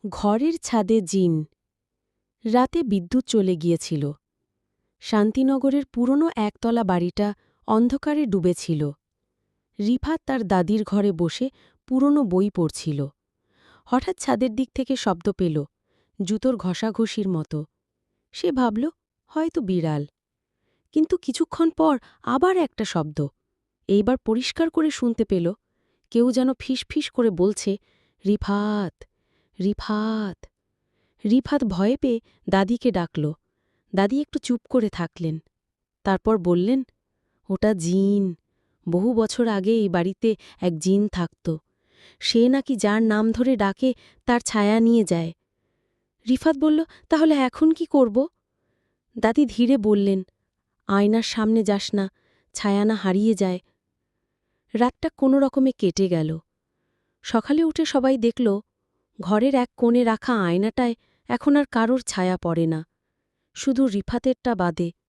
ঘরের ছাদে জিন। রাতে বিদ্যুৎ চলে গিয়েছিল। শান্তিনগরের পুরনো একতলা বাড়িটা অন্ধকারে ডুবেছিল। রিফাত তার দাদির ঘরে বসে পুরনো বই পড়ছিল। হঠাৎ ছাদের দিক থেকে শব্দ পেল, জুতোর ঘষাঘষির মতো। সে ভাবল, হয়তো বিড়াল। কিন্তু কিছুক্ষণ পর আবার একটা শব্দ। এইবার পরিষ্কার করে শুনতে পেল, কেউ যেন ফিসফিস করে বলছে, রিফাত, রিফাত। রিফাত ভয়ে পেয়ে দাদিকে ডাকল। দাদি একটু চুপ করে থাকলেন। তারপর বললেন, ওটা জিন। বহু বছর আগে এই বাড়িতে এক জিন থাকত। সে নাকি যার নাম ধরে ডাকে তার ছায়া নিয়ে যায়। রিফাত বলল, তাহলে এখন কি করব? দাদি ধীরে বললেন, আয়নার সামনে যাস না, ছায়া না হারিয়ে যায়। রাতটা কোনো রকমে কেটে গেল। সকালে উঠে সবাই দেখল, ঘরের এক কোণে রাখা আয়নাটায় এখন আর কারোর ছায়া পড়ে না, শুধু রিফাতেরটা বাদে।